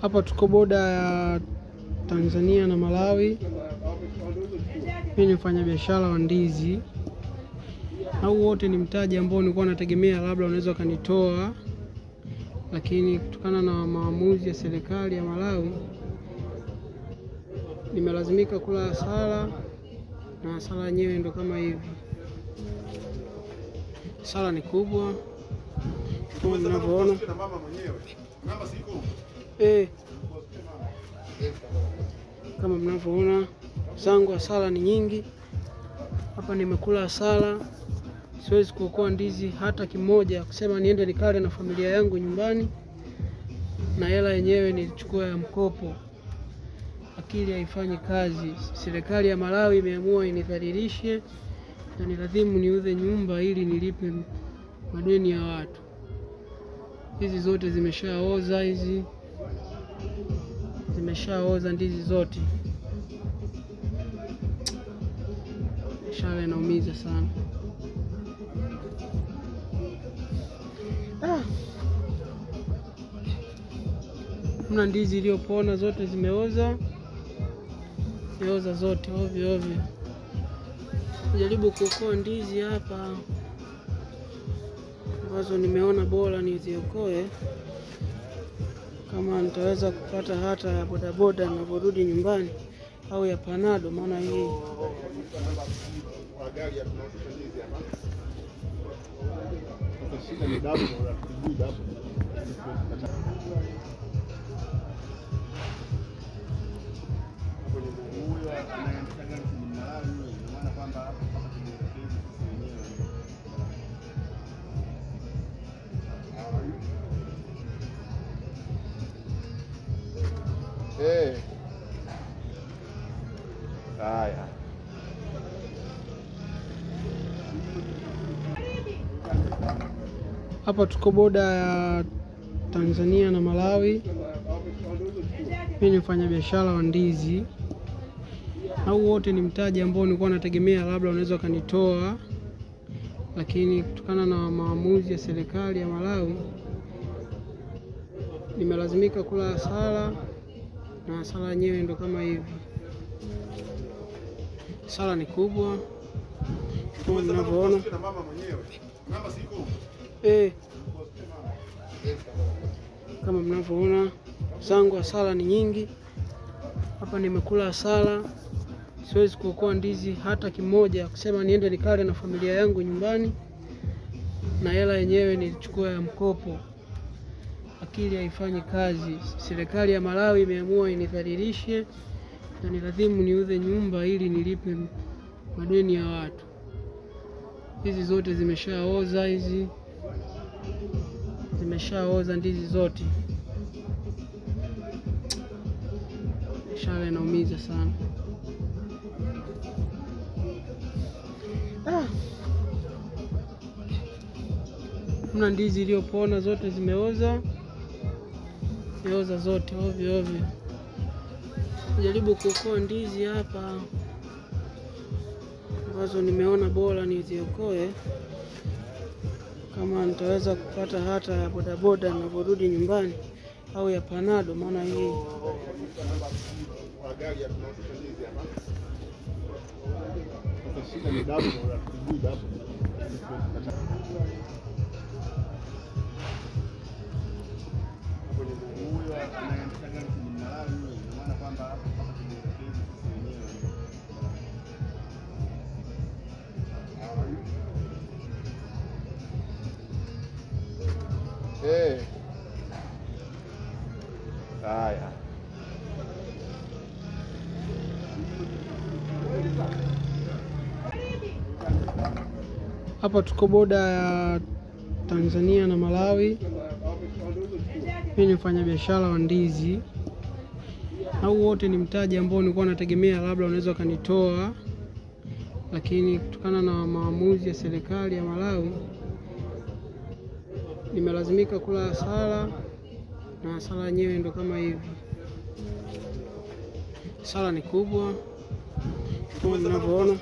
Hapa tuko boda ya Tanzania na Malawi. Mimi ni mfanyabiashara wa ndizi. Au wote ni mtaji ambao nilikuwa nategemea labda unaweza kanitoa, lakini kutokana na maamuzi ya serikali ya Malawi nimelazimika kula hasara, na hasara yenyewe ndo kama hivi. Hasara ni kubwa kama mnavyoona. Kama mnavyoona zangu, hasara ni nyingi. Hapa nimekula hasara, siwezi kuokoa ndizi hata kimoja kusema niende nikale na familia yangu nyumbani, na hela yenyewe nilichukua ya mkopo. Akili haifanyi kazi. Serikali ya Malawi imeamua inidhalilishe na nilazimu niuze nyumba ili nilipe madeni ya watu. Hizi zote zimeshaoza, zimeshaoza ndizi zote. Biashara inaumiza sana. Mna ndizi iliyopona, zote zimeoza zote ovyo. Jaribu kuokoa ndizi hapa ambazo nimeona bora niziokoe, kama nitaweza kupata hata ya bodaboda ninaporudi nyumbani au ya Panado, maana hii haya. Hapa tuko boda ya Tanzania na Malawi. Mimi ni mfanyabiashara wa ndizi. Au wote ni mtaji ambao nilikuwa nategemea labda unaweza kanitoa, lakini kutokana na maamuzi ya serikali ya Malawi nimelazimika kula hasara, na hasara yenyewe ndo kama hivi. Hasara ni kubwa kama mnavyoona. Kama mnavyoona zangu, hasara ni nyingi. Hapa nimekula hasara, siwezi kuokoa ndizi hata kimoja kusema niende nikale na familia yangu nyumbani, na hela yenyewe nilichukua ya mkopo. Akili haifanyi kazi. Serikali ya Malawi imeamua inidhalilishe na nilazimu niuze nyumba ili nilipe madeni ya watu. Hizi zote zimeshaoza, zimeshaoza ndizi zote. Biashara inaumiza sana. Mna ndizi iliyopona, zote zimeoza zote ovyo. Jaribu kuokoa ndizi hapa ambazo nimeona bora niziokoe, kama nitaweza kupata hata ya bodaboda ninaporudi nyumbani au ya Panado, maana hii haya. Hapa tuko boda ya Tanzania na Malawi. Mimi ni mfanyabiashara wa ndizi. Au wote ni mtaji ambao nilikuwa nategemea labda unaweza kanitoa, lakini kutokana na maamuzi ya serikali ya Malawi nimelazimika kula hasara, na hasara yenyewe ndo kama hivi. Hasara ni kubwa kama mnavyoona.